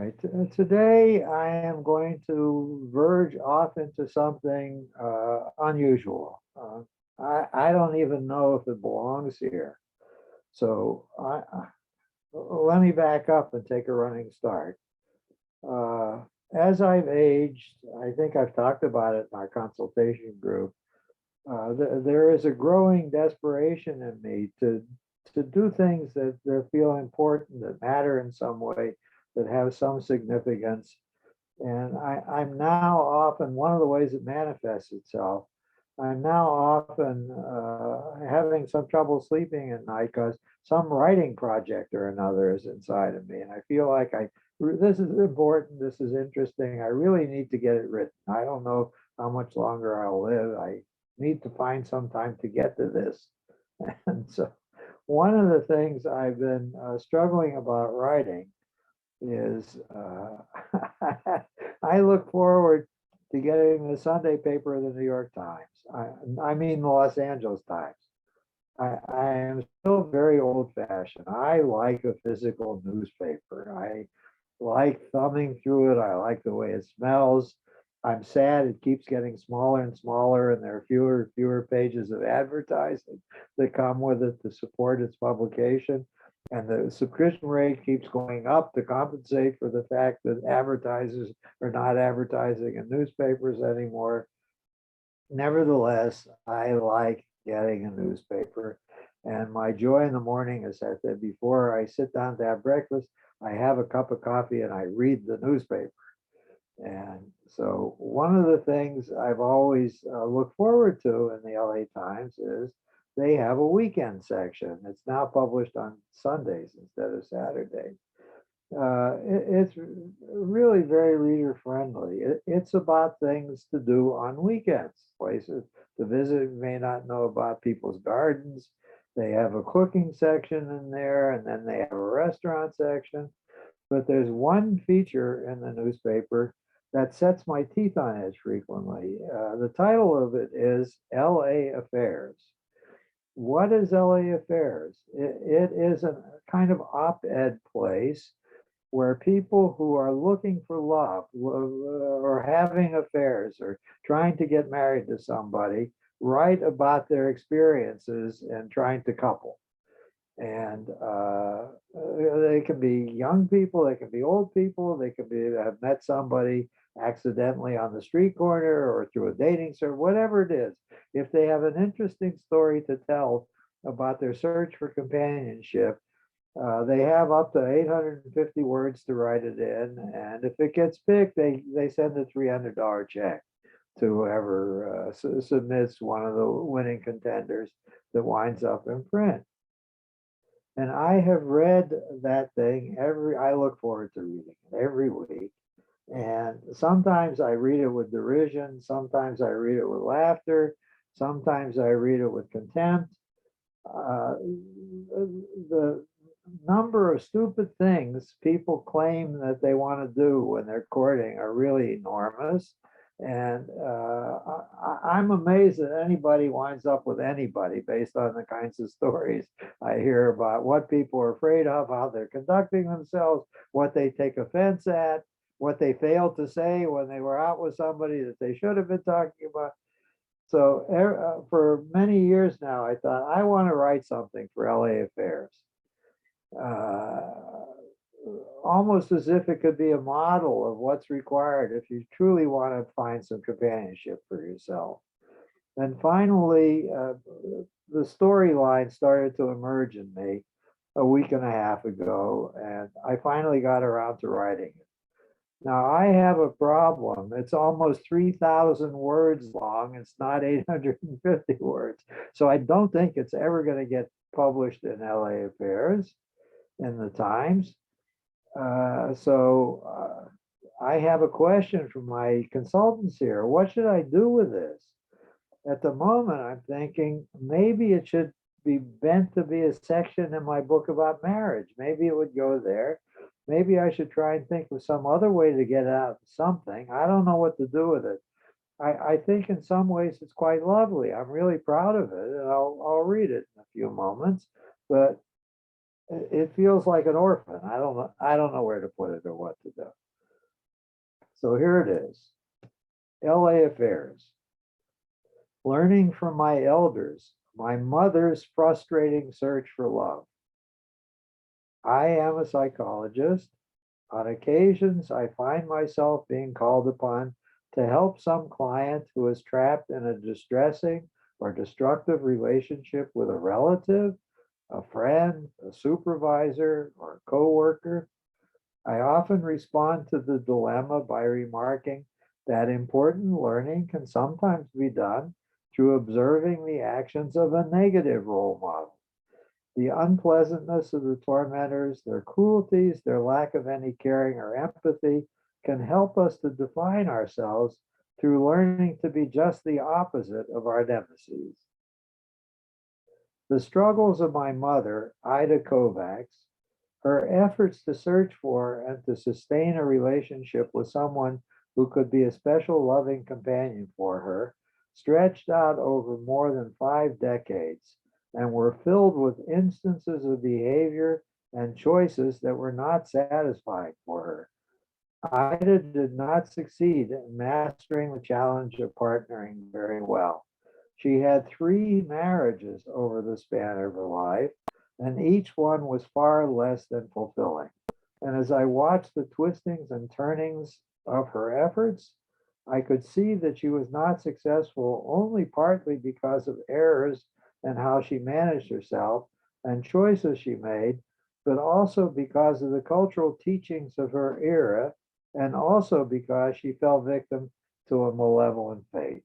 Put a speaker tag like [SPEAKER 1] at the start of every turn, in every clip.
[SPEAKER 1] right. Today I am going to verge off into something unusual. I don't even know if it belongs here. So let me back up and take a running start. Uh, as I've aged, I think I've talked about it in our consultation group. There is a growing desperation in me to do things that feel important, that matter in some way, that have some significance. And I'm now often, one of the ways it manifests itself, I'm now often having some trouble sleeping at night because some writing project or another is inside of me. And I feel like this is important, this is interesting. I really need to get it written. I don't know how much longer I'll live. I need to find some time to get to this. And so one of the things I've been struggling about writing is I look forward to getting the Sunday paper of the New York Times. I mean the Los Angeles Times. I am still very old fashioned. I like a physical newspaper. I like thumbing through it. I like the way it smells. I'm sad it keeps getting smaller and smaller, and there are fewer and fewer pages of advertising that come with it to support its publication. And the subscription rate keeps going up to compensate for the fact that advertisers are not advertising in newspapers anymore. Nevertheless, I like getting a newspaper. And my joy in the morning, as I said before, I sit down to have breakfast, I have a cup of coffee, and I read the newspaper. And so one of the things I've always looked forward to in the LA Times is they have a weekend section. It's now published on Sundays instead of Saturdays. It's really very reader friendly. It's about things to do on weekends, places to visit. You may not know about people's gardens. They have a cooking section in there, and then they have a restaurant section. But there's one feature in the newspaper that sets my teeth on edge frequently. The title of it is LA Affairs. What is LA Affairs? It is a kind of op-ed place where people who are looking for love or having affairs or trying to get married to somebody write about their experiences and trying to couple. And they can be young people, they can be old people, they can be have met somebody accidentally on the street corner or through a dating service, whatever it is. If they have an interesting story to tell about their search for companionship, they have up to 850 words to write it in, and if it gets picked, they send a $300 check to whoever submits one of the winning contenders that winds up in print. And I have read that thing I look forward to reading it every week. And sometimes I read it with derision, sometimes I read it with laughter, sometimes I read it with contempt. The number of stupid things people claim that they want to do when they're courting are really enormous. And I'm amazed that anybody winds up with anybody based on the kinds of stories I hear about what people are afraid of, how they're conducting themselves, what they take offense at, what they failed to say when they were out with somebody that they should have been talking about. So for many years now, I thought I want to write something for LA Affairs. Uh, Almost as if it could be a model of what's required if you truly want to find some companionship for yourself. And finally, the storyline started to emerge in me a week and a half ago, and I finally got around to writing it. Now, I have a problem. It's almost 3,000 words long. It's not 850 words. So I don't think it's ever going to get published in LA Affairs in the Times. I have a question from my consultants here. What should I do with this? At the moment, I'm thinking maybe it should be meant to be a section in my book about marriage. Maybe it would go there. Maybe I should try and think of some other way to get out something. I don't know what to do with it. I think in some ways it's quite lovely. I'm really proud of it, and I'll read it in a few moments. But It feels like an orphan. I don't know where to put it or what to do. So here it is. LA affairs. Learning from my elders, my mother's frustrating search for love. I am a psychologist. On occasions, I find myself being called upon to help some client who is trapped in a distressing or destructive relationship with a relative, a friend, a supervisor, or a coworker. I often respond to the dilemma by remarking that important learning can sometimes be done through observing the actions of a negative role model. The unpleasantness of the tormentors, their cruelties, their lack of any caring or empathy can help us to define ourselves through learning to be just the opposite of our nemesis. The struggles of my mother, Ida Kovacs, her efforts to search for and to sustain a relationship with someone who could be a special loving companion for her, stretched out over more than 5 decades and were filled with instances of behavior and choices that were not satisfying for her. Ida did not succeed in mastering the challenge of partnering very well. She had 3 marriages over the span of her life, and each one was far less than fulfilling. And as I watched the twistings and turnings of her efforts, I could see that she was not successful only partly because of errors in how she managed herself and choices she made, but also because of the cultural teachings of her era, and also because she fell victim to a malevolent fate.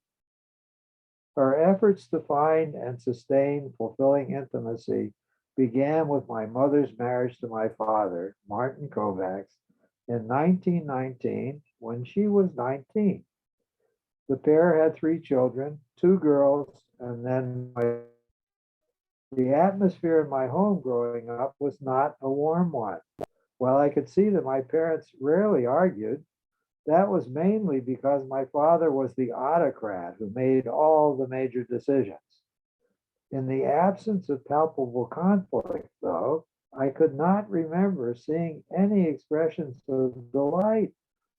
[SPEAKER 1] Her efforts to find and sustain fulfilling intimacy began with my mother's marriage to my father, Martin Kovacs, in 1919 when she was 19. The pair had 3 children, 2 girls, and then the atmosphere in my home growing up was not a warm one. While I could see that my parents rarely argued, that was mainly because my father was the autocrat who made all the major decisions. In the absence of palpable conflict, though, I could not remember seeing any expressions of delight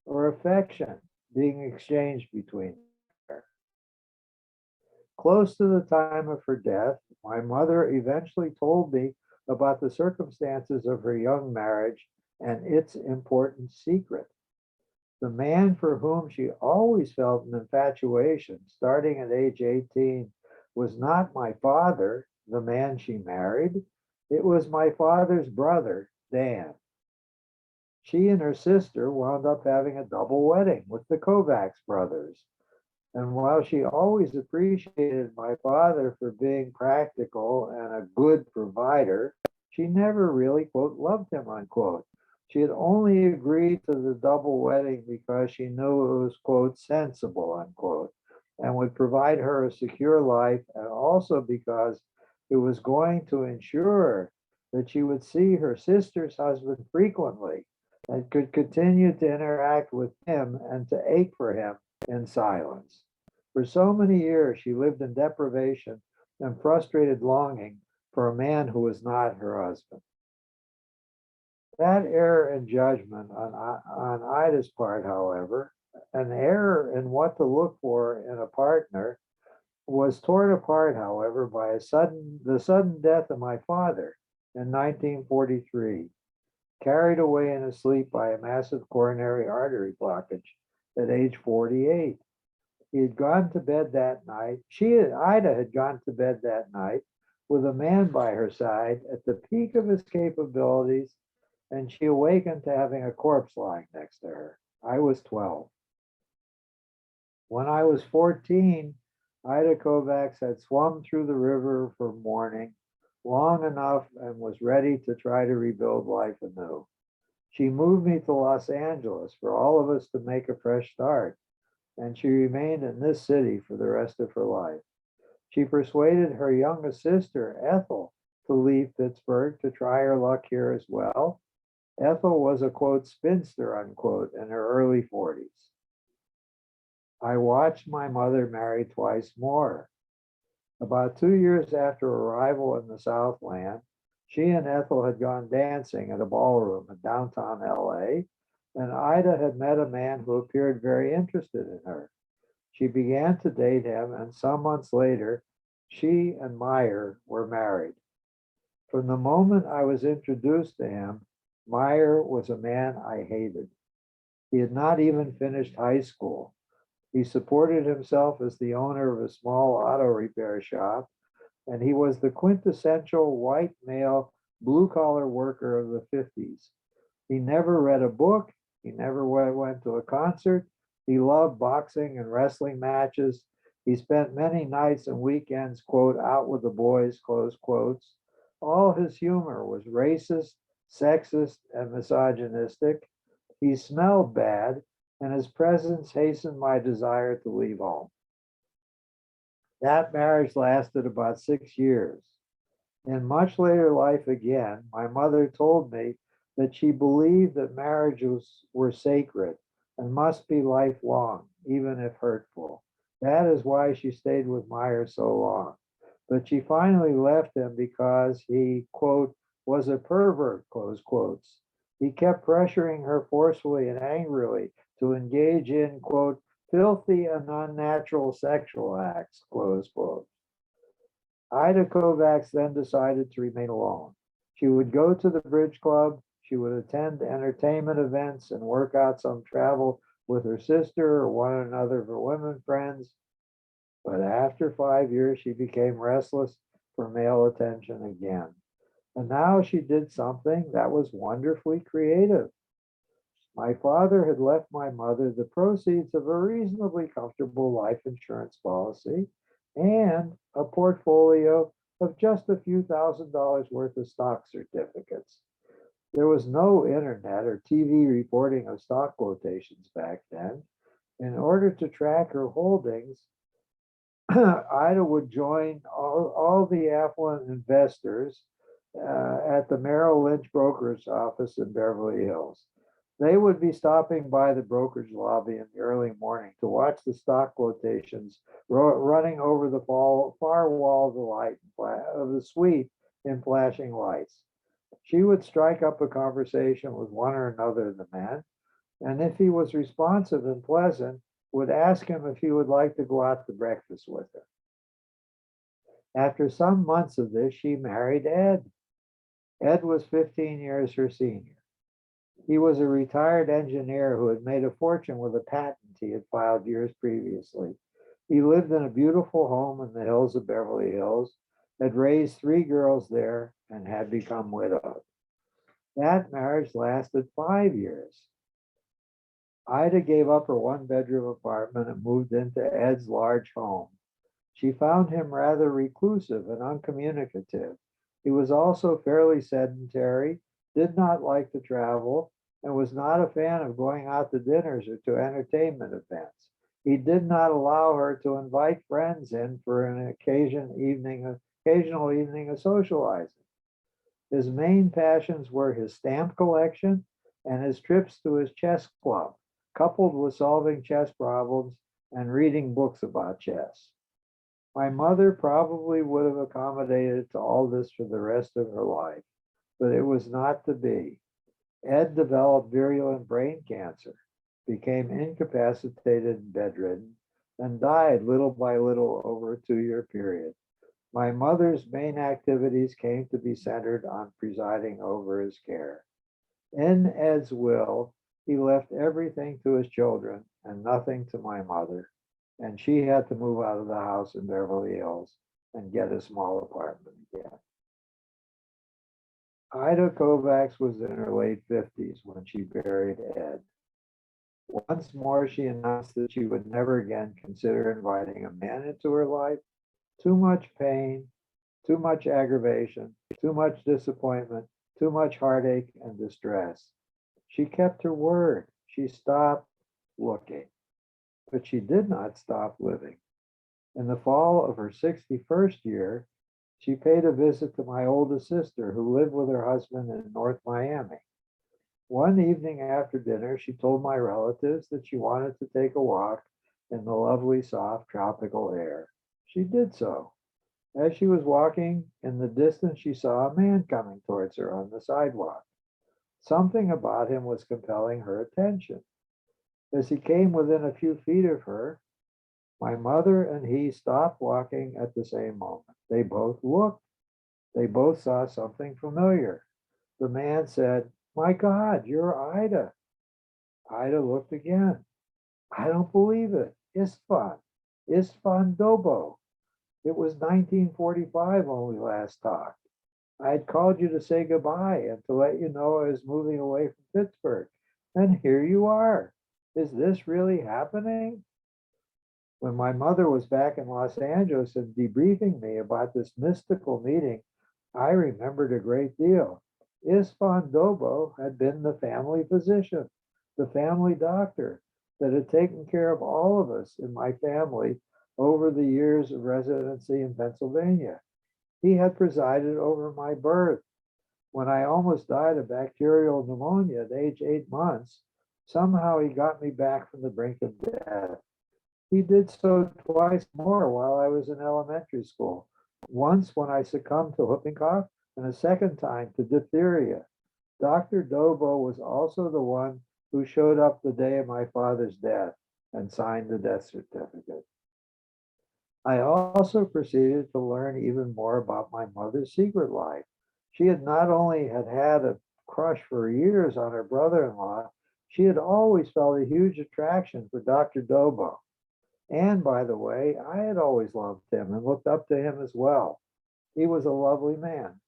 [SPEAKER 1] or affection being exchanged between them. Close to the time of her death, my mother eventually told me about the circumstances of her young marriage and its important secret. The man for whom she always felt an infatuation, starting at age 18, was not my father, the man she married. It was my father's brother, Dan. She and her sister wound up having a double wedding with the Kovacs brothers. And while she always appreciated my father for being practical and a good provider, she never really, quote, loved him, unquote. She had only agreed to the double wedding because she knew it was, quote, sensible, unquote, and would provide her a secure life, and also because it was going to ensure that she would see her sister's husband frequently and could continue to interact with him and to ache for him in silence. For so many years, she lived in deprivation and frustrated longing for a man who was not her husband. That error in judgment on Ida's part, however, an error in what to look for in a partner, was torn apart, however, by the sudden death of my father in 1943, carried away in his sleep by a massive coronary artery blockage at age 48. He had gone to bed that night. Ida had gone to bed that night with a man by her side at the peak of his capabilities, and she awakened to having a corpse lying next to her. I was 12. When I was 14, Ida Kovacs had swum through the river for mourning long enough and was ready to try to rebuild life anew. She moved me to Los Angeles for all of us to make a fresh start, and she remained in this city for the rest of her life. She persuaded her youngest sister, Ethel, to leave Pittsburgh to try her luck here as well. Ethel was a, quote, spinster, unquote, in her early 40s. I watched my mother marry twice more. About 2 years after arrival in the Southland, She and Ethel had gone dancing at a ballroom in downtown LA, and Ida had met a man who appeared very interested in her. She began to date him, and some months later, she and Meyer were married. From the moment I was introduced to him, Meyer was a man I hated. He had not even finished high school. He supported himself as the owner of a small auto repair shop, and he was the quintessential white male blue collar worker of the 50s. He never read a book. He never went to a concert. He loved boxing and wrestling matches. He spent many nights and weekends, quote, out with the boys, close quotes. All his humor was racist, sexist, and misogynistic. He smelled bad, and his presence hastened my desire to leave home. That marriage lasted about 6 years. In much later life again, my mother told me that she believed that marriages were sacred and must be lifelong, even if hurtful. That is why she stayed with Meyer so long. But she finally left him because he, quote, was a pervert, close quotes. He kept pressuring her forcefully and angrily to engage in, quote, filthy and unnatural sexual acts, close quote. Ida Kovacs then decided to remain alone. She would go to the bridge club, she would attend entertainment events and work out some travel with her sister or one another of her women friends. But after 5 years, she became restless for male attention again. And now she did something that was wonderfully creative. My father had left my mother the proceeds of a reasonably comfortable life insurance policy and a portfolio of just a few $1,000s worth of stock certificates. There was no internet or TV reporting of stock quotations back then. In order to track her holdings, Ida would join all the affluent investors at the Merrill Lynch broker's office in Beverly Hills. They would be stopping by the brokerage lobby in the early morning to watch the stock quotations running over the far wall of the suite in flashing lights. She would strike up a conversation with one or another of the men, and if he was responsive and pleasant, would ask him if he would like to go out to breakfast with her. After some months of this, she married Ed. Ed was 15 years her senior. He was a retired engineer who had made a fortune with a patent he had filed years previously. He lived in a beautiful home in the hills of Beverly Hills, had raised 3 girls there, and had become widowed. That marriage lasted 5 years. Ida gave up her one-bedroom apartment and moved into Ed's large home. She found him rather reclusive and uncommunicative. He was also fairly sedentary, did not like to travel, and was not a fan of going out to dinners or to entertainment events. He did not allow her to invite friends in for an occasional evening of socializing. His main passions were his stamp collection and his trips to his chess club, coupled with solving chess problems and reading books about chess. My mother probably would have accommodated to all this for the rest of her life, but it was not to be. Ed developed virulent brain cancer, became incapacitated and bedridden, and died little by little over a 2-year period. My mother's main activities came to be centered on presiding over his care. In Ed's will, he left everything to his children and nothing to my mother, and she had to move out of the house in Beverly Hills and get a small apartment again. Ida Kovacs was in her late 50s when she buried Ed. Once more, she announced that she would never again consider inviting a man into her life. Too much pain, too much aggravation, too much disappointment, too much heartache and distress. She kept her word. She stopped looking, but she did not stop living. In the fall of her 61st year, she paid a visit to my oldest sister, who lived with her husband in North Miami. One evening after dinner, she told my relatives that she wanted to take a walk in the lovely, soft, tropical air. She did so. As she was walking, in the distance, she saw a man coming towards her on the sidewalk. Something about him was compelling her attention. As he came within a few feet of her, my mother and he stopped walking at the same moment. They both looked. They both saw something familiar. The man said, "My God, you're Ida." Ida looked again. "I don't believe it. Istvan. Istvan Dobo. It was 1945 when we last talked. I had called you to say goodbye and to let you know I was moving away from Pittsburgh. And here you are. Is this really happening?" When my mother was back in Los Angeles and debriefing me about this mystical meeting, I remembered a great deal. Istvan Dobo had been the family physician, the family doctor that had taken care of all of us in my family over the years of residency in Pennsylvania. He had presided over my birth. When I almost died of bacterial pneumonia at age 8 months, somehow he got me back from the brink of death. He did so twice more while I was in elementary school. Once when I succumbed to whooping cough, and a second time to diphtheria. Dr. Dobo was also the one who showed up the day of my father's death and signed the death certificate. I also proceeded to learn even more about my mother's secret life. She had not only had a crush for years on her brother-in-law, she had always felt a huge attraction for Dr. Dobo. And by the way, I had always loved him and looked up to him as well. He was a lovely man.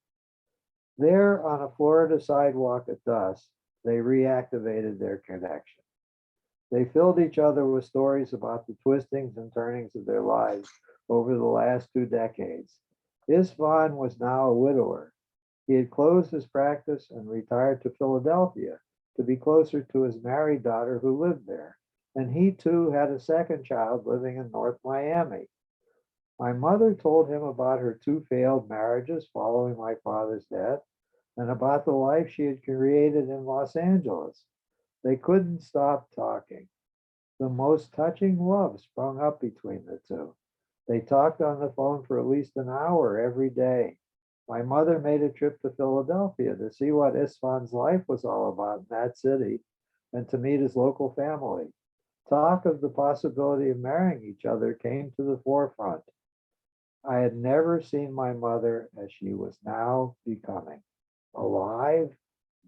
[SPEAKER 1] There on a Florida sidewalk at dusk, they reactivated their connection. They filled each other with stories about the twistings and turnings of their lives over the last 2 decades. Istvan was now a widower. He had closed his practice and retired to Philadelphia to be closer to his married daughter who lived there. And he too had a second child living in North Miami. My mother told him about her 2 failed marriages following my father's death and about the life she had created in Los Angeles. They couldn't stop talking. The most touching love sprung up between the two. They talked on the phone for at least an hour every day. My mother made a trip to Philadelphia to see what Istvan's life was all about in that city and to meet his local family. Talk of the possibility of marrying each other came to the forefront. I had never seen my mother as she was now becoming. Alive,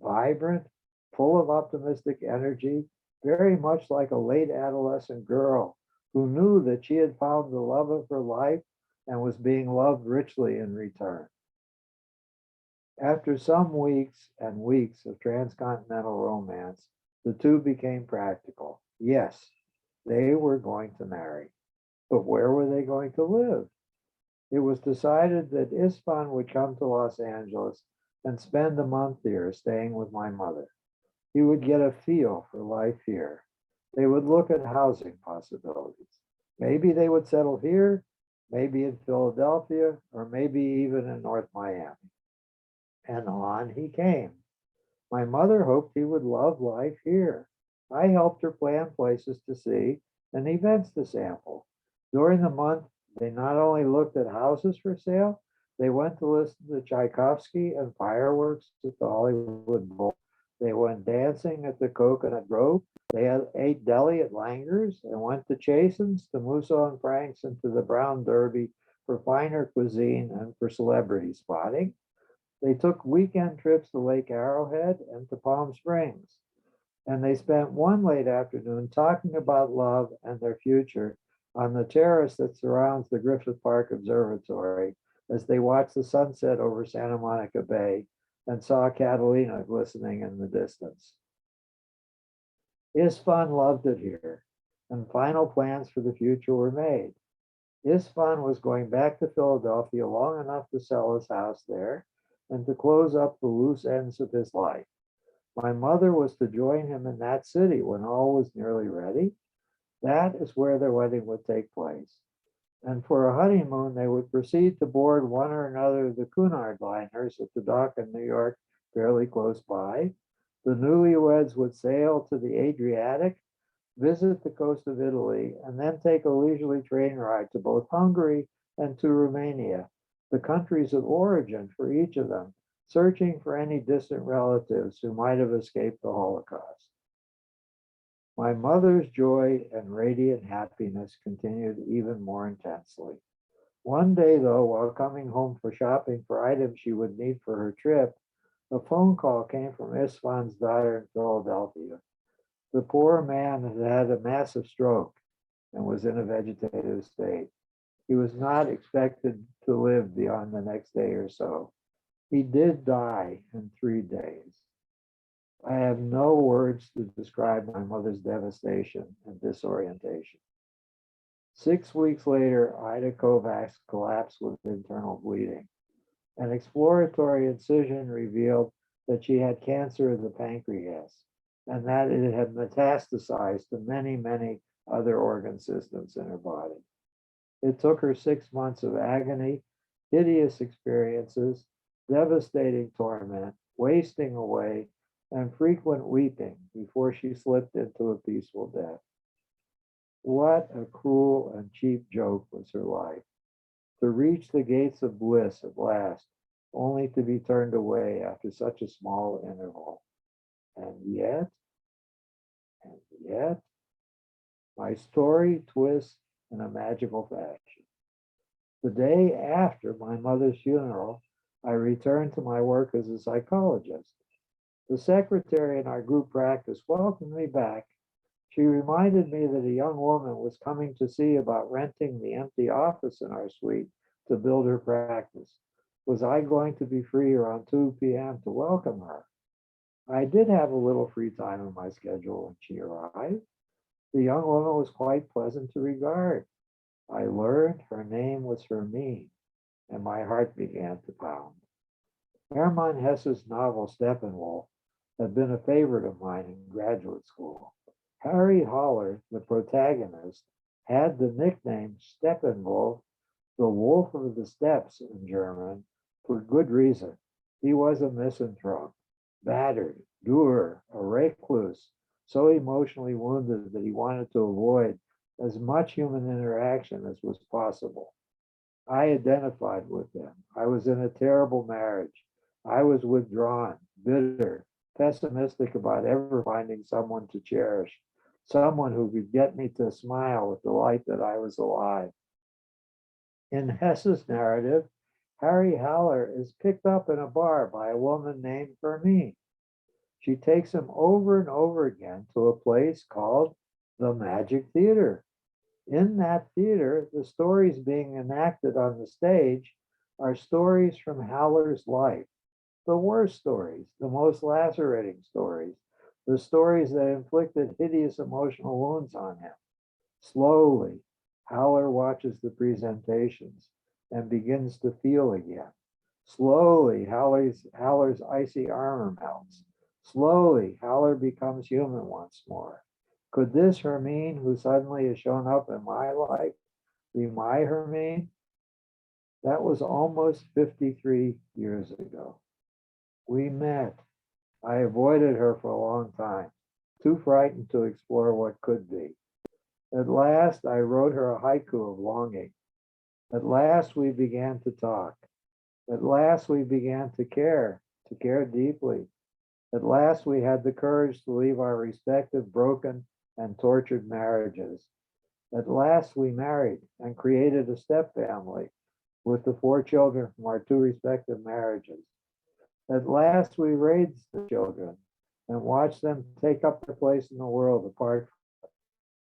[SPEAKER 1] vibrant, full of optimistic energy, very much like a late adolescent girl who knew that she had found the love of her life and was being loved richly in return. After some weeks and weeks of transcontinental romance, the two became practical. Yes, they were going to marry. But where were they going to live? It was decided that Istvan would come to Los Angeles and spend a month here staying with my mother. He would get a feel for life here. They would look at housing possibilities. Maybe they would settle here, maybe in Philadelphia, or maybe even in North Miami. And on he came. My mother hoped he would love life here. I helped her plan places to see and events to sample. During the month, they not only looked at houses for sale, they went to listen to Tchaikovsky and fireworks at the Hollywood Bowl. They went dancing at the Coconut Grove. They ate deli at Langer's and went to Chasen's, to Musso and Frank's, and to the Brown Derby for finer cuisine and for celebrity spotting. They took weekend trips to Lake Arrowhead and to Palm Springs. And they spent one late afternoon talking about love and their future on the terrace that surrounds the Griffith Park Observatory as they watched the sunset over Santa Monica Bay and saw Catalina glistening in the distance. Istvan loved it here, and final plans for the future were made. Istvan was going back to Philadelphia long enough to sell his house there and to close up the loose ends of his life. My mother was to join him in that city when all was nearly ready. That is where their wedding would take place. And for a honeymoon, they would proceed to board one or another of the Cunard liners at the dock in New York, fairly close by. The newlyweds would sail to the Adriatic, visit the coast of Italy, and then take a leisurely train ride to both Hungary and to Romania, the countries of origin for each of them, searching for any distant relatives who might have escaped the Holocaust. My mother's joy and radiant happiness continued even more intensely. One day, though, while coming home for shopping for items she would need for her trip, a phone call came from Istvan's daughter in Philadelphia. The poor man had had a massive stroke and was in a vegetative state. He was not expected to live beyond the next day or so. He did die in 3 days. I have no words to describe my mother's devastation and disorientation. 6 weeks later, Ida Kovacs collapsed with internal bleeding. An exploratory incision revealed that she had cancer of the pancreas and that it had metastasized to many, many other organ systems in her body. It took her 6 months of agony, hideous experiences, devastating torment, wasting away, and frequent weeping before she slipped into a peaceful death. What a cruel and cheap joke was her life. To reach the gates of bliss at last, only to be turned away after such a small interval. And yet, my story twists in a magical fashion. The day after my mother's funeral, I returned to my work as a psychologist. The secretary in our group practice welcomed me back. She reminded me that a young woman was coming to see about renting the empty office in our suite to build her practice. Was I going to be free around 2 p.m. to welcome her? I did have a little free time in my schedule when she arrived. The young woman was quite pleasant to regard. I learned her name was Hermine, and my heart began to pound. Hermann Hesse's novel Steppenwolf had been a favorite of mine in graduate school. Harry Haller, the protagonist, had the nickname Steppenwolf, the wolf of the steppes in German, for good reason. He was a misanthrope, battered, dour, a recluse, so emotionally wounded that he wanted to avoid as much human interaction as was possible. I identified with them. I was in a terrible marriage. I was withdrawn, bitter, pessimistic about ever finding someone to cherish, someone who could get me to smile with the light that I was alive. In Hesse's narrative, Harry Haller is picked up in a bar by a woman named Hermine. She takes him over and over again to a place called the Magic Theater. In that theater, the stories being enacted on the stage are stories from Haller's life, the worst stories, the most lacerating stories, the stories that inflicted hideous emotional wounds on him. Slowly, Haller watches the presentations and begins to feel again. Slowly, Haller's icy armor melts. Slowly, Haller becomes human once more. Could this Hermine, who suddenly has shown up in my life, be my Hermine? That was almost 53 years ago. We met. I avoided her for a long time, too frightened to explore what could be. At last, I wrote her a haiku of longing. At last, we began to talk. At last, we began to care deeply. At last, we had the courage to leave our respective broken and tortured marriages. At last, we married and created a step family with the 4 children from our 2 respective marriages. At last, we raised the children and watched them take up their place in the world apart.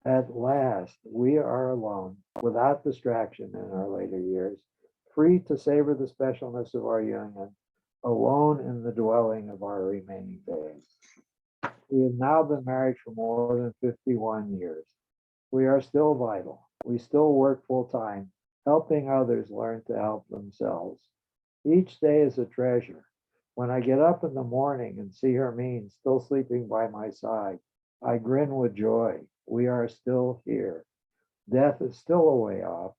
[SPEAKER 1] At last, we are alone, without distraction in our later years, free to savor the specialness of our union, alone in the dwelling of our remaining days. We have now been married for more than 51 years. We are still vital. We still work full time, helping others learn to help themselves. Each day is a treasure. When I get up in the morning and see Hermine still sleeping by my side, I grin with joy. We are still here. Death is still a way off,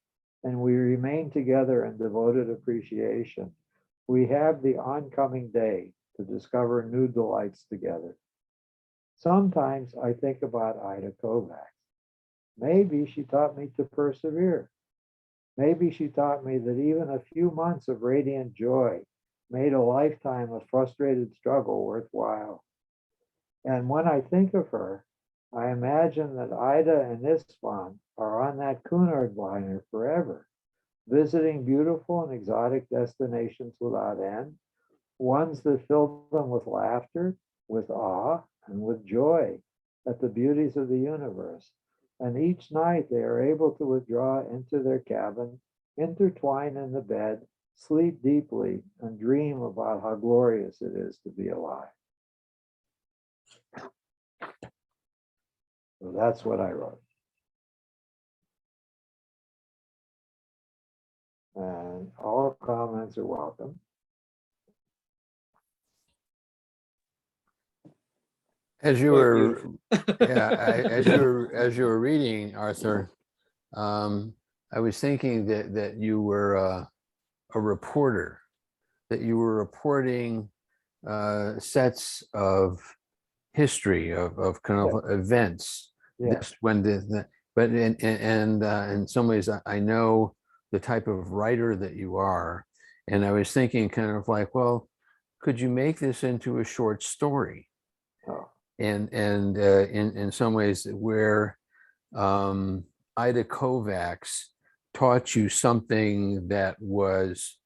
[SPEAKER 1] and we remain together in devoted appreciation. We have the oncoming day to discover new delights together. Sometimes I think about Ida Kovacs. Maybe she taught me to persevere. Maybe she taught me that even a few months of radiant joy made a lifetime of frustrated struggle worthwhile. And when I think of her, I imagine that Ida and Istvan are on that Cunard liner forever, visiting beautiful and exotic destinations without end, ones that fill them with laughter, with awe, and with joy at the beauties of the universe. And each night they are able to withdraw into their cabin, intertwine in the bed, sleep deeply, and dream about how glorious it is to be alive. So that's what I wrote. And all comments are welcome.
[SPEAKER 2] As you
[SPEAKER 3] Boy,
[SPEAKER 2] were,
[SPEAKER 3] beautiful.
[SPEAKER 2] as you were reading, Arthur, I was thinking that you were a reporter, that you were reporting sets of history of kind of events.
[SPEAKER 1] Yeah.
[SPEAKER 2] Just when but in some ways I know the type of writer that you are, and I was thinking kind of like, well, could you make this into a short story?
[SPEAKER 1] Oh,
[SPEAKER 2] And in some ways where Ida Kovacs taught you something that was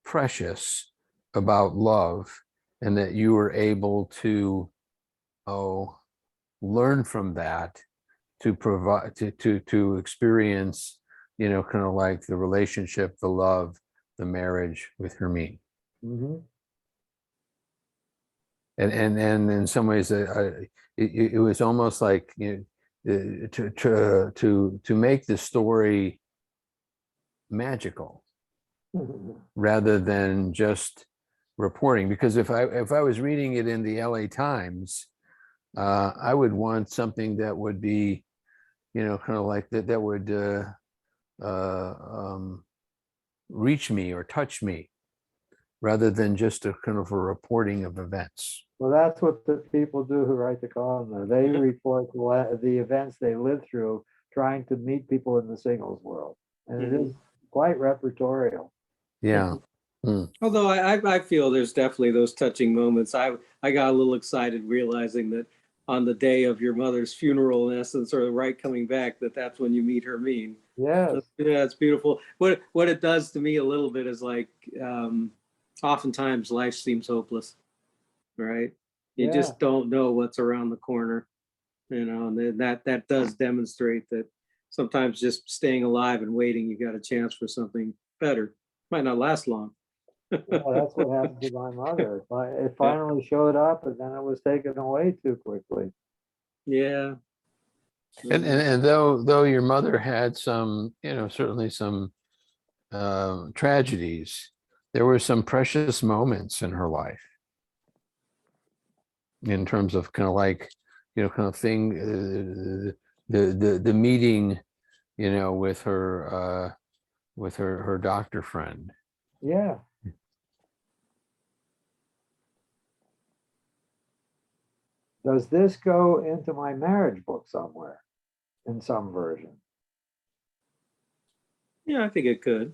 [SPEAKER 2] precious about love, and that you were able to learn from that to provide to experience, you know, kind of like the relationship, the love, the marriage with Hermine.
[SPEAKER 1] mhm.
[SPEAKER 2] And in some ways it was almost like, you know, to make the story magical rather than just reporting. Because if I was reading it in the LA Times, I would want something that would be, you know, kind of like that would reach me or touch me, rather than just a kind of a reporting of events.
[SPEAKER 1] Well, that's what the people do who write the column. They
[SPEAKER 3] Mhm.
[SPEAKER 1] report the events they live through, trying to meet people in the singles world. And it is quite repertorial.
[SPEAKER 2] Yeah.
[SPEAKER 3] Although I feel there's definitely those touching moments. I got a little excited realizing that on the day of your mother's funeral, in essence, or right coming back, that's when you meet Hermine.
[SPEAKER 1] Yes.
[SPEAKER 3] Yeah, it's beautiful. What it does to me a little bit is like, oftentimes life seems hopeless, right? You
[SPEAKER 1] Yeah.
[SPEAKER 3] just don't know what's around the corner, you know, and then that does demonstrate that sometimes just staying alive and waiting, you got a chance for something better. Might not last long.
[SPEAKER 1] Yeah, that's what happened to my mother. It finally showed up and then it was taken away too quickly.
[SPEAKER 3] Yeah.
[SPEAKER 2] And though your mother had some, you know, certainly some tragedies, there were some precious moments in her life in terms of kind of like, you know, kind of thing, the meeting, you know, with her doctor friend.
[SPEAKER 1] Yeah. Does this go into my marriage book somewhere in some version?
[SPEAKER 3] Yeah, I think it could.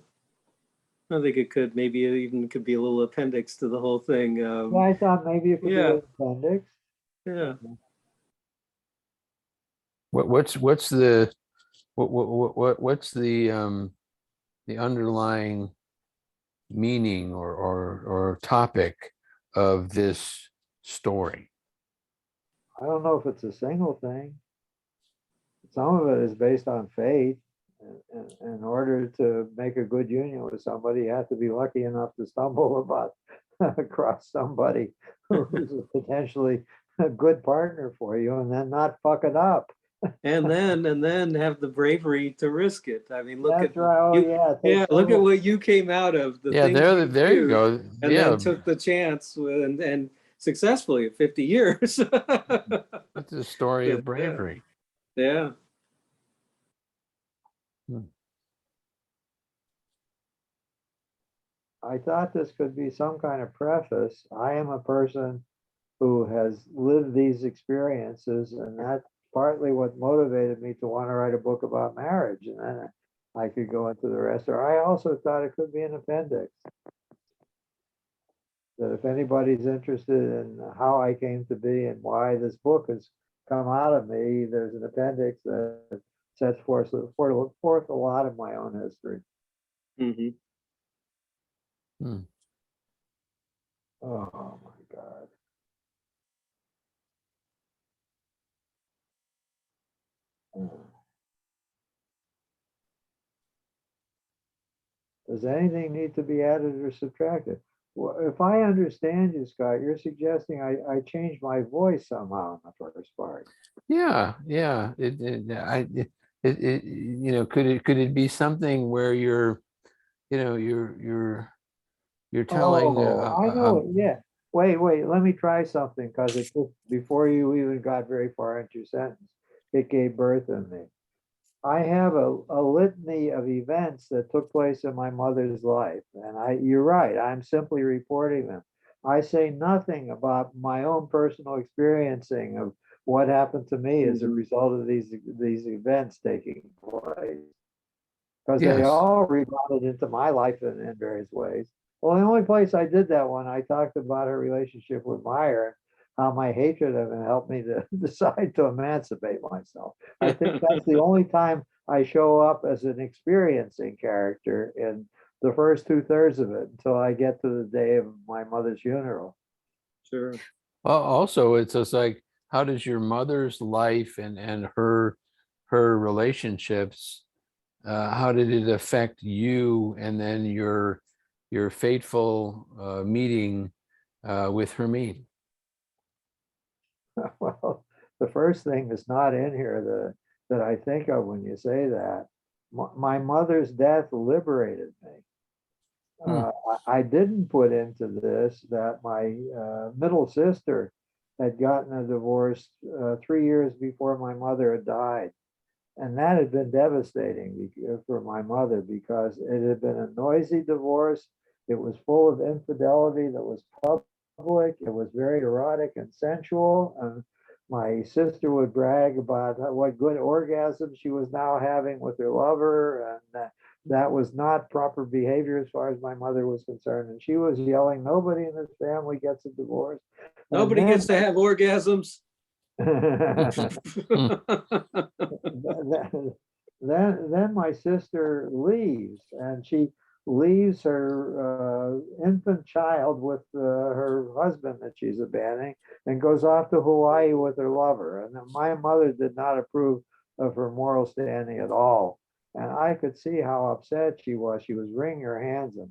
[SPEAKER 3] I think it could. Maybe it even could be a little appendix to the whole thing.
[SPEAKER 1] Yeah, I thought maybe it could be
[SPEAKER 3] Yeah.
[SPEAKER 1] an appendix.
[SPEAKER 3] Yeah.
[SPEAKER 2] What's the what's the underlying meaning or topic of this story?
[SPEAKER 1] I don't know if it's a single thing. Some of it is based on fate. In order to make a good union with somebody, you have to be lucky enough to stumble about across somebody who's potentially a good partner for you and then not fuck it up.
[SPEAKER 3] And then have the bravery to risk it. I mean, look
[SPEAKER 1] That's
[SPEAKER 3] at
[SPEAKER 1] right. Oh,
[SPEAKER 3] you.
[SPEAKER 1] yeah.
[SPEAKER 3] Yeah,
[SPEAKER 1] Take
[SPEAKER 3] look at
[SPEAKER 1] some.
[SPEAKER 3] what you came out of, the
[SPEAKER 2] Yeah,
[SPEAKER 3] things you
[SPEAKER 2] there you
[SPEAKER 3] do,
[SPEAKER 2] go.
[SPEAKER 3] and
[SPEAKER 2] Yeah,
[SPEAKER 3] then took the chance and successfully at 50 years.
[SPEAKER 2] it's a story of
[SPEAKER 3] Yeah.
[SPEAKER 2] bravery.
[SPEAKER 3] Yeah.
[SPEAKER 1] I thought this could be some kind of preface. I am a person who has lived these experiences, and that's partly what motivated me to want to write a book about marriage. And then I could go into the rest, or I also thought it could be an appendix. That if anybody's interested in how I came to be and why this book has come out of me, there's an appendix that sets forth a lot of my own history.
[SPEAKER 3] Mhm.
[SPEAKER 1] Oh my God. Does anything need to be added or subtracted? Well, if I understand you, Scott, you're suggesting I change my voice somehow in the first part.
[SPEAKER 2] Yeah, yeah. Could it be something where you're telling,
[SPEAKER 1] Oh, I know it. Yeah. Wait, let me try something because it took before you even got very far into your sentence. It gave birth in me. I have a litany of events that took place in my mother's life. And you're right, I'm simply reporting them. I say nothing about my own personal experiencing of what happened to me as a
[SPEAKER 3] Mhm.
[SPEAKER 1] result of these events taking place. Because they
[SPEAKER 2] yes.
[SPEAKER 1] all rebounded into my life in various ways. Well, the only place I did that one, I talked about her relationship with Meyer, how my hatred of him helped me to decide to emancipate myself. I think that's the only time I show up as an experiencing character in the first 2/3 of it until I get to the day of my mother's funeral.
[SPEAKER 3] Sure.
[SPEAKER 2] Also, it's just like, how does your mother's life and her relationships, how did it affect you and then your fateful meeting with Hermine?
[SPEAKER 1] Well, the first thing that's not in here that I think of when you say that, my mother's death liberated me.
[SPEAKER 2] Hmm.
[SPEAKER 1] I didn't put into this that my middle sister had gotten a divorce 3 years before my mother had died. And that had been devastating for my mother because it had been a noisy divorce. It was full of infidelity that was public. It was very erotic and sensual. And my sister would brag about what good orgasm she was now having with her lover. And that was not proper behavior as far as my mother was concerned. And she was yelling, nobody in this family gets a divorce. And
[SPEAKER 3] Nobody
[SPEAKER 1] then
[SPEAKER 3] gets to have orgasms.
[SPEAKER 2] Hmm.
[SPEAKER 1] then my sister leaves, and she leaves her infant child with her husband that she's abandoning, and goes off to Hawaii with her lover. And my mother did not approve of her moral standing at all, and I could see how upset she was. She was wringing her hands and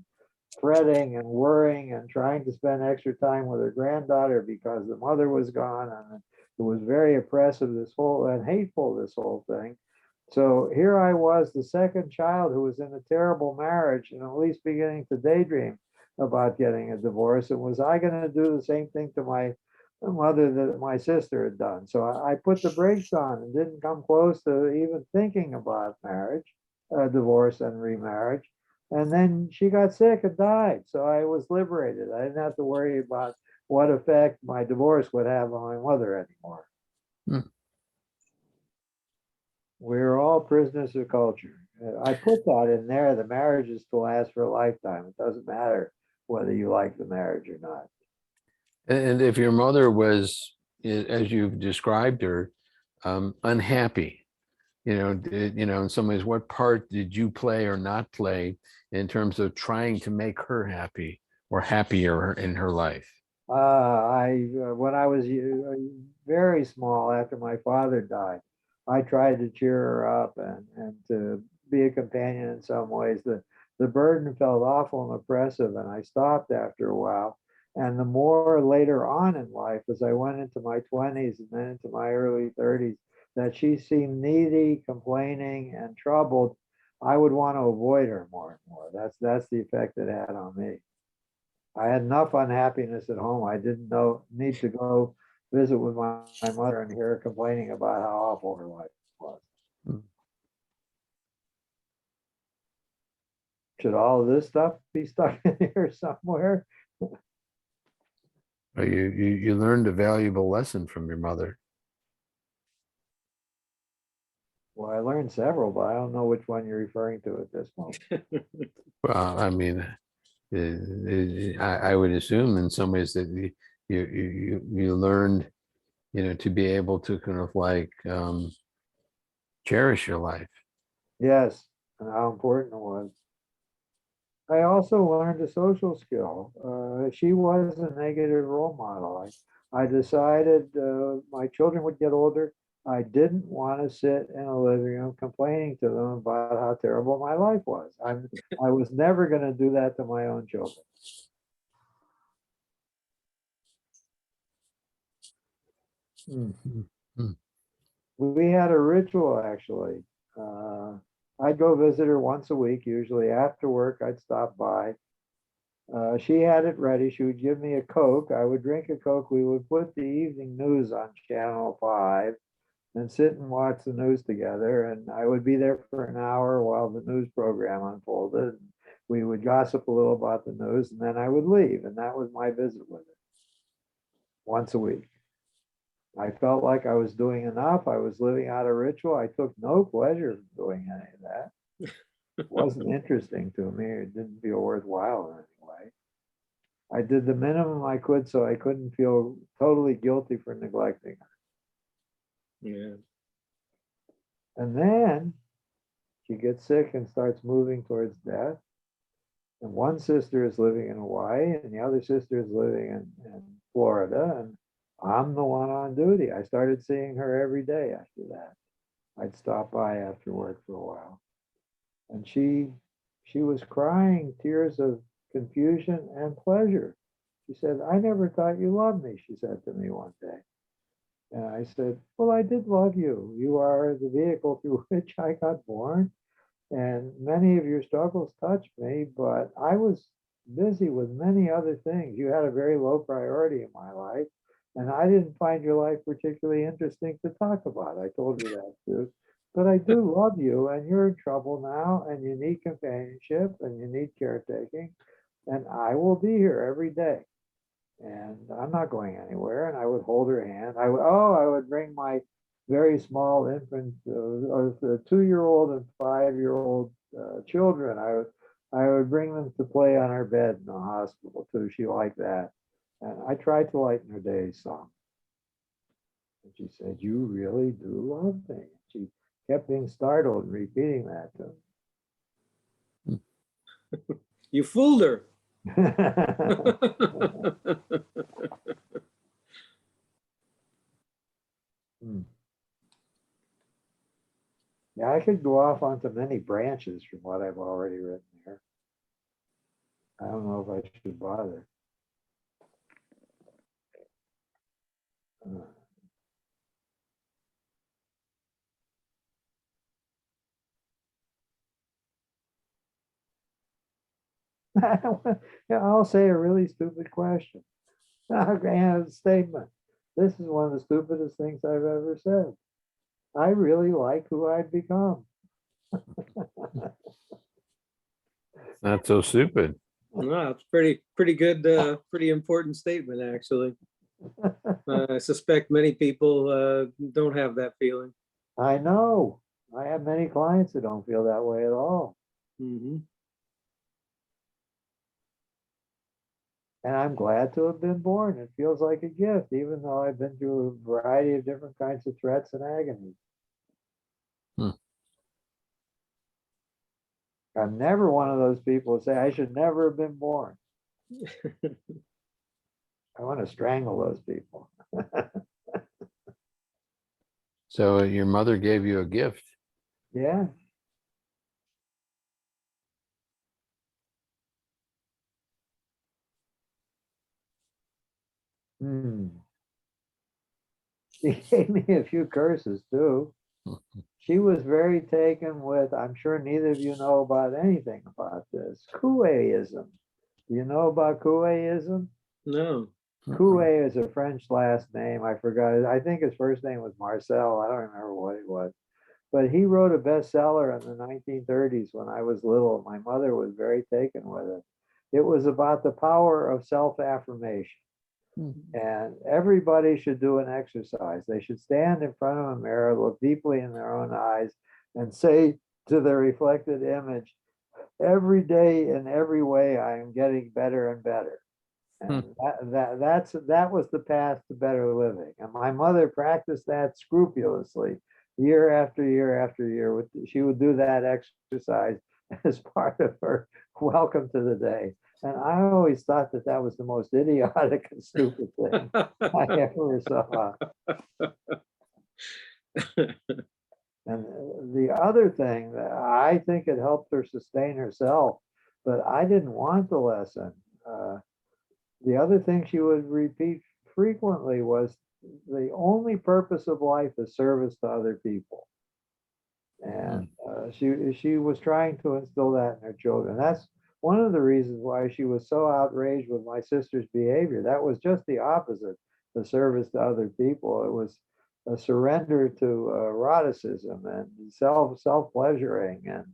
[SPEAKER 1] fretting and worrying and trying to spend extra time with her granddaughter because the mother was gone, and it was very oppressive, this whole and hateful, this whole thing. So here I was, the second child who was in a terrible marriage and at least beginning to daydream about getting a divorce. And was I going to do the same thing to my mother that my sister had done? So I put the brakes on and didn't come close to even thinking about marriage, divorce and remarriage. And then she got sick and died. So I was liberated. I didn't have to worry about what effect my divorce would have on my mother anymore.
[SPEAKER 2] Hmm.
[SPEAKER 1] We're all prisoners of culture. I put that in there. The marriage is to last for a lifetime. It doesn't matter whether you like the marriage or not.
[SPEAKER 2] And if your mother was, as you've described her, unhappy, in some ways, what part did you play or not play in terms of trying to make her happy or happier in her life?
[SPEAKER 1] When I was very small after my father died, I tried to cheer her up and to be a companion in some ways. The burden felt awful and oppressive, and I stopped after a while. And the more later on in life, as I went into my 20s and then into my early 30s, that she seemed needy, complaining, and troubled, I would want to avoid her more and more. That's the effect it had on me. I had enough unhappiness at home. I didn't need to go visit with my mother and hear her complaining about how awful her life was.
[SPEAKER 2] Hmm.
[SPEAKER 1] Should all of this stuff be stuck in here somewhere?
[SPEAKER 2] You learned a valuable lesson from your mother.
[SPEAKER 1] Well, I learned several, but I don't know which one you're referring to at this moment.
[SPEAKER 2] Well, I mean, I would assume in some ways that you learned, to be able to kind of like cherish your life.
[SPEAKER 1] Yes, and how important it was. I also learned a social skill. She was a negative role model. I decided my children would get older. I didn't want to sit in a living room complaining to them about how terrible my life was. I was never going to do that to my own children.
[SPEAKER 2] Mhm.
[SPEAKER 1] We had a ritual actually. I'd go visit her once a week, usually after work. I'd stop by. She had it ready. She would give me a Coke. I would drink a Coke. We would put the evening news on Channel 5 and sit and watch the news together. And I would be there for an hour while the news program unfolded. We would gossip a little about the news and then I would leave. And that was my visit with her once a week. I felt like I was doing enough. I was living out a ritual. I took no pleasure in doing any of that. It wasn't interesting to me. It didn't feel worthwhile in any way. I did the minimum I could so I couldn't feel totally guilty for neglecting her.
[SPEAKER 3] Yeah.
[SPEAKER 1] And then she gets sick and starts moving towards death. And one sister is living in Hawaii and the other sister is living in Florida. And I'm the one on duty. I started seeing her every day after that. I'd stop by after work for a while. And she was crying tears of confusion and pleasure. She said, I never thought you loved me, she said to me one day. And I said, well, I did love you. You are the vehicle through which I got born. And many of your struggles touched me, but I was busy with many other things. You had a very low priority in my life. And I didn't find your life particularly interesting to talk about. I told her that too. But I do love you, and you're in trouble now, and you need companionship, and you need caretaking. And I will be here every day. And I'm not going anywhere. And I would hold her hand. I would bring my very small infant, or the 2-year-old and 5-year-old children. I would bring them to play on her bed in the hospital too. She liked that. And I tried to lighten her days some. And she said, you really do love me. She kept being startled and repeating that to
[SPEAKER 3] You fooled her.
[SPEAKER 1] Hmm. Yeah, I could go off onto many branches from what I've already written here. I don't know if I should bother. Yeah, I'll say a really stupid question. A statement. This is one of the stupidest things I've ever said. I really like who I've become.
[SPEAKER 2] Not so stupid.
[SPEAKER 3] No, it's pretty good, pretty important statement, actually. I suspect many people don't have that feeling.
[SPEAKER 1] I know. I have many clients who don't feel that way at all.
[SPEAKER 3] Mm-hmm.
[SPEAKER 1] And I'm glad to have been born. It feels like a gift, even though I've been through a variety of different kinds of threats and agonies.
[SPEAKER 2] Hmm.
[SPEAKER 1] I'm never one of those people who say I should never have been born. I want to strangle those people.
[SPEAKER 2] So your mother gave you a gift.
[SPEAKER 1] Yeah. Hmm. She gave me a few curses too. She was very taken with, I'm sure neither of you know about anything about this, Couéism. Do you know about Couéism?
[SPEAKER 3] No.
[SPEAKER 1] Coué is a French last name. I forgot it. I think his first name was Marcel. I don't remember what it was. But he wrote a bestseller in the 1930s when I was little. My mother was very taken with it. It was about the power of self-affirmation. And everybody should do an exercise. They should stand in front of a mirror, look deeply in their own eyes, and say to the reflected image, every day in every way, I am getting better and better. And that was the path to better living. And my mother practiced that scrupulously year after year after year. She would do that exercise as part of her welcome to the day. And I always thought that that was the most idiotic and stupid thing I ever saw. And the other thing that I think it helped her sustain herself, but I didn't want the lesson. The other thing she would repeat frequently was the only purpose of life is service to other people. And she was trying to instill that in her children. That's one of the reasons why she was so outraged with my sister's behavior. That was just the opposite, the service to other people. It was a surrender to eroticism and self-pleasuring and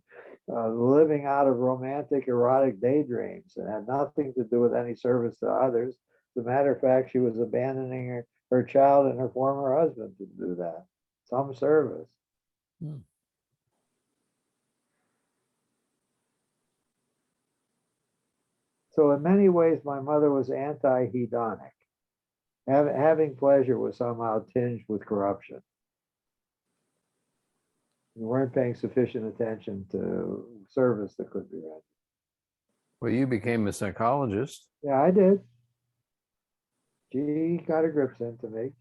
[SPEAKER 1] living out of romantic, erotic daydreams, and had nothing to do with any service to others. As a matter of fact, she was abandoning her child and her former husband to do that. Some service. So in many ways, my mother was anti-hedonic. Having pleasure was somehow tinged with corruption. You weren't paying sufficient attention to service that could be rendered.
[SPEAKER 2] Well, you became a psychologist.
[SPEAKER 1] Yeah, I did. She got her grips into me.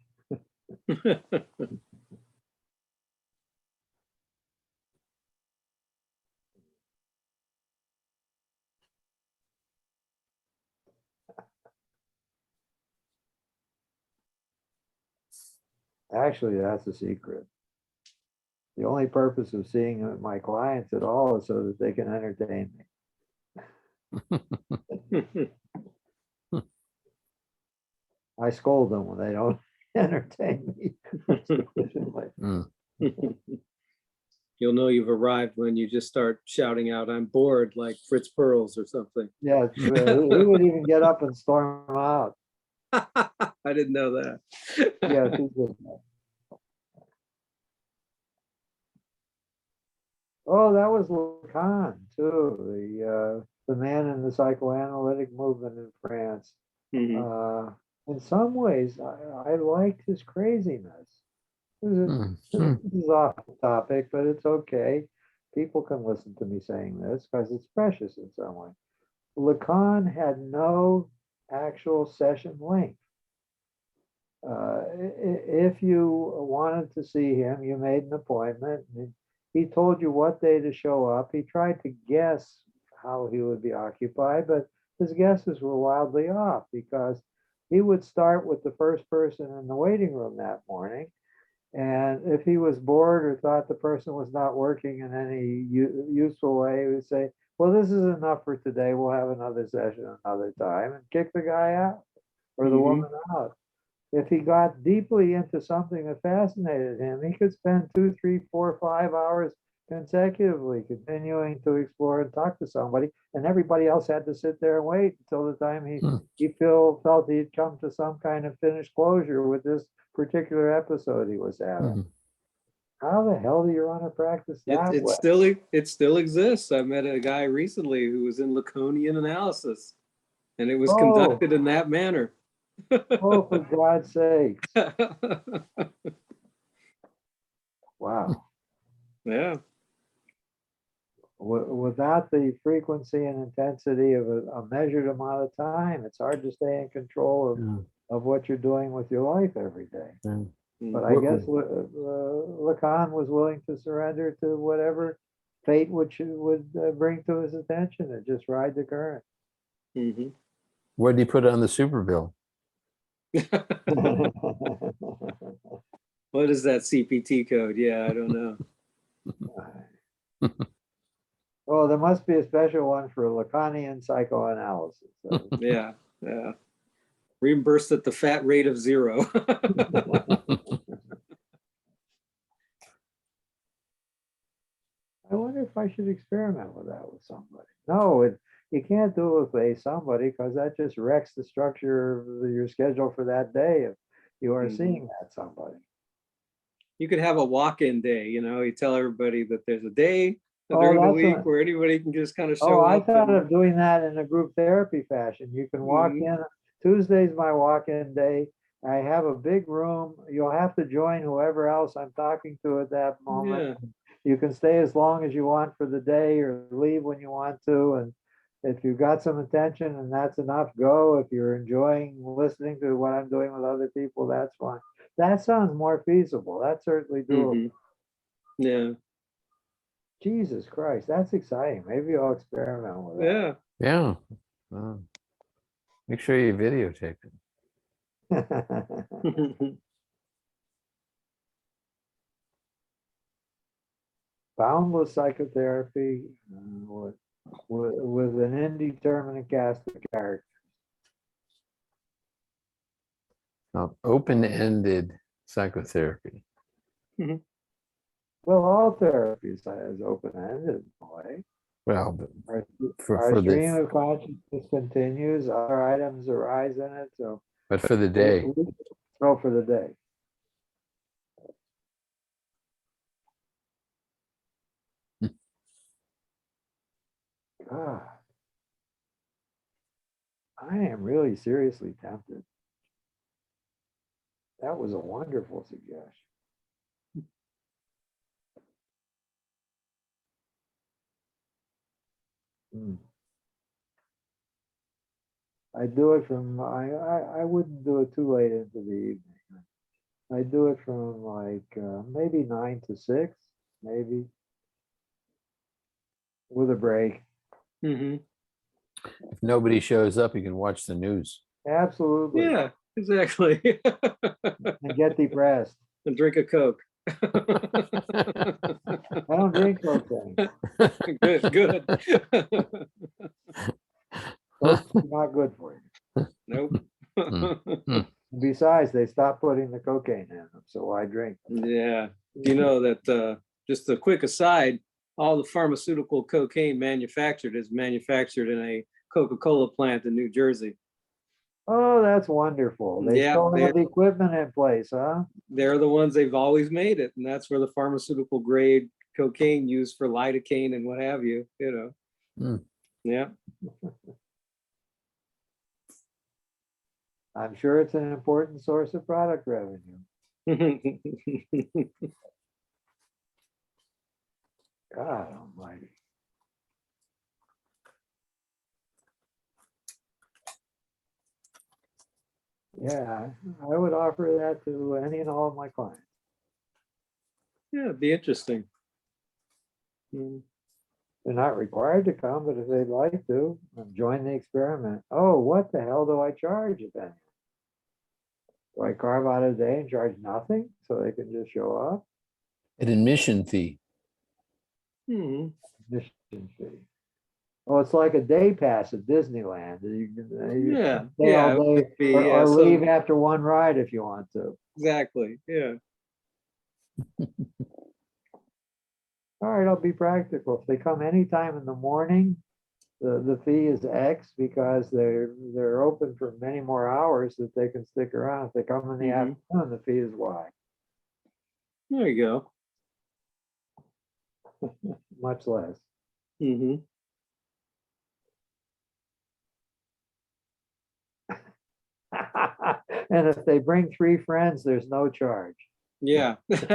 [SPEAKER 1] Actually, that's a secret. The only purpose of seeing my clients at all is so that they can entertain me. I scold them when they don't entertain me sufficiently.
[SPEAKER 3] You'll know you've arrived when you just start shouting out, "I'm bored," like Fritz Perls or something.
[SPEAKER 1] Yeah, he would even get up and storm out.
[SPEAKER 3] I didn't know that.
[SPEAKER 1] Yeah, he did that. Oh, that was Lacan too, the man in the psychoanalytic movement in France. In some ways, I liked his craziness. This is off the topic, but it's okay. People can listen to me saying this because it's precious in some way. Lacan had no actual session length. If you wanted to see him, you made an appointment. He told you what day to show up. He tried to guess how he would be occupied, but his guesses were wildly off because he would start with the first person in the waiting room that morning. And if he was bored or thought the person was not working in any useful way, he would say, well, this is enough for today. We'll have another session another time, and kick the guy out or the woman out. If he got deeply into something that fascinated him, he could spend 2, 3, 4, 5 hours consecutively continuing to explore and talk to somebody, and everybody else had to sit there and wait until the time he felt he'd come to some kind of finished closure with this particular episode he was having. How the hell do you run a practice that way?
[SPEAKER 3] It still exists. I met a guy recently who was in Lacanian analysis, and it was conducted in that manner.
[SPEAKER 1] Oh, for God's sake. Wow.
[SPEAKER 3] Yeah.
[SPEAKER 1] Without the frequency and intensity of a measured amount of time, it's hard to stay in control of what you're doing with your life every day. But I guess Lacan was willing to surrender to whatever fate would bring to his attention and just ride the current.
[SPEAKER 2] What did he put on the super bill?
[SPEAKER 3] What is that CPT code? Yeah, I don't know.
[SPEAKER 1] Oh, there must be a special one for Lacanian psychoanalysis.
[SPEAKER 3] Yeah. Reimbursed at the fat rate of 0.
[SPEAKER 1] I wonder if I should experiment with that with somebody. No, you can't do it with somebody because that just wrecks the structure of your schedule for that day if you are
[SPEAKER 3] Mhm.
[SPEAKER 1] seeing that somebody.
[SPEAKER 3] You could have a walk-in day, you tell everybody that there's a day
[SPEAKER 1] Oh,
[SPEAKER 3] during the
[SPEAKER 1] that's
[SPEAKER 3] week
[SPEAKER 1] a,
[SPEAKER 3] where anybody can just kind of
[SPEAKER 1] oh,
[SPEAKER 3] show
[SPEAKER 1] I
[SPEAKER 3] up
[SPEAKER 1] thought
[SPEAKER 3] and,
[SPEAKER 1] of doing that in a group therapy fashion. You can walk
[SPEAKER 3] Mhm.
[SPEAKER 1] in, Tuesday's my walk-in day. I have a big room. You'll have to join whoever else I'm talking to at that moment.
[SPEAKER 3] Yeah.
[SPEAKER 1] You can stay as long as you want for the day or leave when you want to. And if you've got some attention and that's enough, go. If you're enjoying listening to what I'm doing with other people, that's fine. That sounds more feasible. That's certainly doable.
[SPEAKER 3] Mhm. Yeah.
[SPEAKER 1] Jesus Christ, that's exciting. Maybe I'll experiment with
[SPEAKER 3] Yeah.
[SPEAKER 2] Yeah. Uh, Make sure you videotape it.
[SPEAKER 1] that. Boundless psychotherapy with an indeterminate cast of characters.
[SPEAKER 2] Open-ended psychotherapy.
[SPEAKER 1] Well, all therapy is open-ended in a way.
[SPEAKER 2] Well, but
[SPEAKER 1] Our,
[SPEAKER 2] for
[SPEAKER 1] our
[SPEAKER 2] for
[SPEAKER 1] stream
[SPEAKER 2] the
[SPEAKER 1] of consciousness continues, other items arise in it, so
[SPEAKER 2] but for the
[SPEAKER 1] we
[SPEAKER 2] day.
[SPEAKER 1] throw for the day. God, I am really seriously tempted. That was a wonderful suggestion. Hmm. I do it from I wouldn't do it too late into the evening. I do it from like maybe 9 to 6, maybe with a break.
[SPEAKER 3] Mhm.
[SPEAKER 2] If nobody shows up, you can watch the news.
[SPEAKER 1] Absolutely,
[SPEAKER 3] Yeah, exactly.
[SPEAKER 1] and get depressed.
[SPEAKER 3] And drink a Coke.
[SPEAKER 1] I don't drink cocaine.
[SPEAKER 3] Good, good.
[SPEAKER 1] Coke's not good for you.
[SPEAKER 3] Nope.
[SPEAKER 1] Besides, they stopped putting the cocaine in them, so why drink them?
[SPEAKER 3] Yeah. You know that, just a quick aside, all the pharmaceutical cocaine manufactured is manufactured in a Coca-Cola plant in New Jersey.
[SPEAKER 1] Oh, that's wonderful. They
[SPEAKER 3] Yeah,
[SPEAKER 1] still have the equipment in place, huh?
[SPEAKER 3] they're the ones they've always made it, and that's where the pharmaceutical grade cocaine used for lidocaine and what have you.
[SPEAKER 2] Hmm.
[SPEAKER 3] Yeah.
[SPEAKER 1] I'm sure it's an important source of product revenue. God almighty. Yeah, I would offer that to any and all of my clients.
[SPEAKER 3] Yeah, it'd be interesting. Mm.
[SPEAKER 1] They're not required to come, but if they'd like to, join the experiment. Oh, what the hell do I charge if any? Do I carve out a day and charge nothing so they can just show up?
[SPEAKER 2] An admission fee.
[SPEAKER 3] Hmm.
[SPEAKER 1] Admission fee. Oh, it's like a day pass at Disneyland. You
[SPEAKER 3] Yeah,
[SPEAKER 1] can stay
[SPEAKER 3] yeah,
[SPEAKER 1] all
[SPEAKER 3] it
[SPEAKER 1] day
[SPEAKER 3] would be,
[SPEAKER 1] or
[SPEAKER 3] so
[SPEAKER 1] leave after one ride if you want to.
[SPEAKER 3] exactly, yeah.
[SPEAKER 1] All right, I'll be practical. If they come anytime in the morning, the fee is X because they're open for many more hours that they can stick around. If they come in the
[SPEAKER 3] Mhm.
[SPEAKER 1] afternoon, the fee is Y,
[SPEAKER 3] There you go.
[SPEAKER 1] much less.
[SPEAKER 3] Hmm.
[SPEAKER 1] And if they bring 3 friends, there's no charge.
[SPEAKER 3] Yeah.
[SPEAKER 1] That's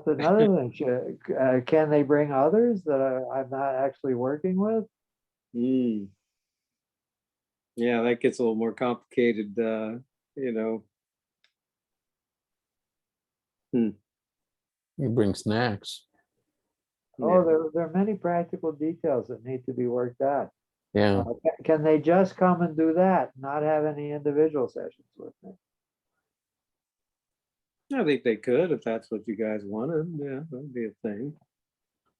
[SPEAKER 1] another thing. Can they bring others that I'm not actually working with?
[SPEAKER 3] Mm. Yeah, that gets a little more complicated, you know. Hmm.
[SPEAKER 2] You bring snacks.
[SPEAKER 1] Oh,
[SPEAKER 3] Yeah.
[SPEAKER 1] there are many practical details that need to be worked out.
[SPEAKER 2] Yeah.
[SPEAKER 1] Can they just come and do that, not have any individual sessions with me?
[SPEAKER 3] I think they could if that's what you guys wanted. Yeah, that'd be a thing.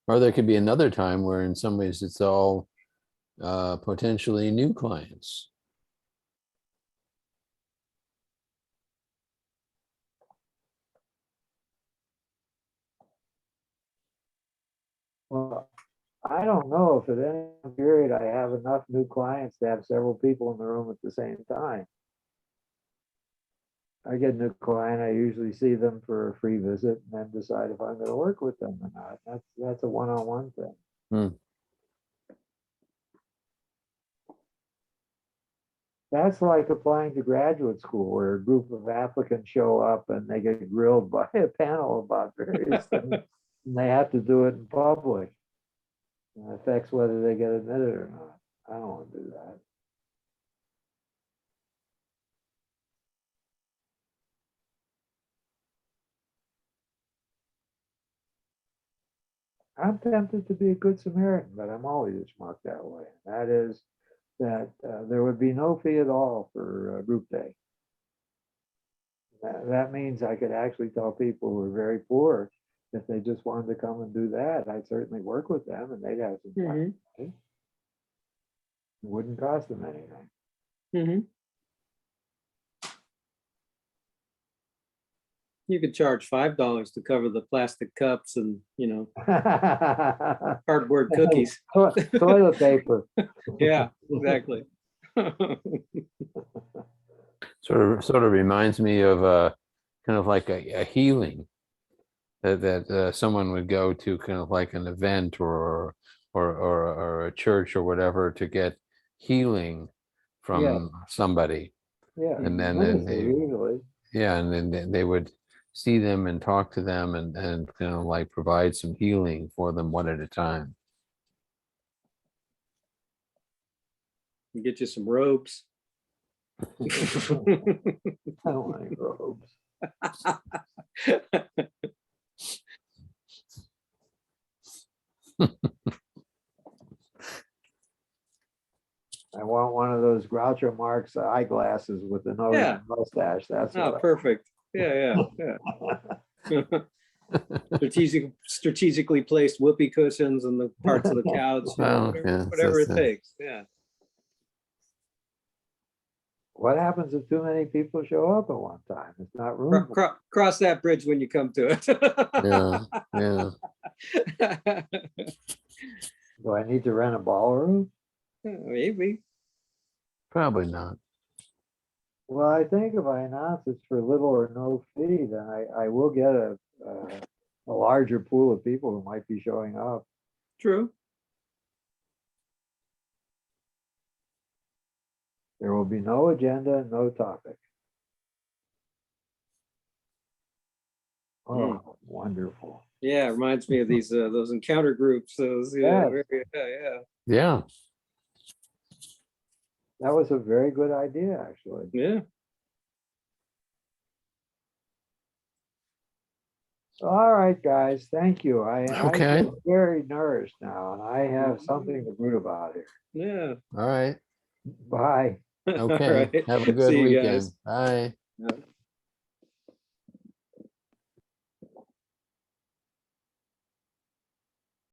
[SPEAKER 2] Or there could be another time where in some ways it's all potentially new clients.
[SPEAKER 1] Well, I don't know if at any period I have enough new clients to have several people in the room at the same time. I get a new client, I usually see them for a free visit and then decide if I'm gonna work with them or not. That's a one-on-one thing.
[SPEAKER 2] Hmm.
[SPEAKER 1] That's like applying to graduate school where a group of applicants show up and they get grilled by a panel about various things. And they have to do it in public. And it affects whether they get admitted or not. I don't want to do that. I'm tempted to be a good Samaritan, but I'm always a schmuck that way. That is that there would be no fee at all for group day. That means I could actually tell people who are very poor if they just wanted to come and do that, I'd certainly work with them and they'd have some fun. It wouldn't cost them anything.
[SPEAKER 3] You could charge $5 to cover the plastic cups and, cardboard cookies.
[SPEAKER 1] Toilet paper.
[SPEAKER 3] Yeah, exactly.
[SPEAKER 2] Sort of reminds me of kind of like a healing that someone would go to, kind of like an event or a church or whatever, to get healing from somebody.
[SPEAKER 1] Yeah.
[SPEAKER 2] And then they
[SPEAKER 1] usually.
[SPEAKER 2] Yeah, and then they would see them and talk to them and kind of like provide some healing for them one at a time.
[SPEAKER 3] Get you some robes.
[SPEAKER 1] I don't want any robes. I want one of those Groucho Marx eyeglasses with the nose
[SPEAKER 3] Yeah.
[SPEAKER 1] and mustache. That's
[SPEAKER 3] Oh,
[SPEAKER 1] what
[SPEAKER 3] perfect. Yeah. Strategically placed whoopee cushions and the parts of the couch,
[SPEAKER 2] Well,
[SPEAKER 3] whatever it takes. Yeah.
[SPEAKER 1] What happens if too many people show up at one time? It's not room.
[SPEAKER 3] Cross that bridge when you come to it.
[SPEAKER 2] Yeah.
[SPEAKER 1] Do I need to rent a ballroom?
[SPEAKER 3] Maybe.
[SPEAKER 2] Probably not.
[SPEAKER 1] Well, I think if I announce it's for little or no fee, then I will get a larger pool of people who might be showing up.
[SPEAKER 3] True.
[SPEAKER 1] There will be no agenda, no topic. Oh, wonderful.
[SPEAKER 3] Yeah, reminds me of these those encounter groups. Those, yeah.
[SPEAKER 2] Yeah.
[SPEAKER 1] That was a very good idea, actually.
[SPEAKER 3] Yeah.
[SPEAKER 1] All right, guys. Thank you. I
[SPEAKER 2] Okay.
[SPEAKER 1] feel very nourished now, and I have something to brood about here.
[SPEAKER 3] Yeah.
[SPEAKER 2] All right.
[SPEAKER 1] Bye.
[SPEAKER 2] Okay.
[SPEAKER 3] Right.
[SPEAKER 2] Have a good
[SPEAKER 3] See you
[SPEAKER 2] weekend.
[SPEAKER 3] guys.
[SPEAKER 2] Bye.
[SPEAKER 3] Yeah.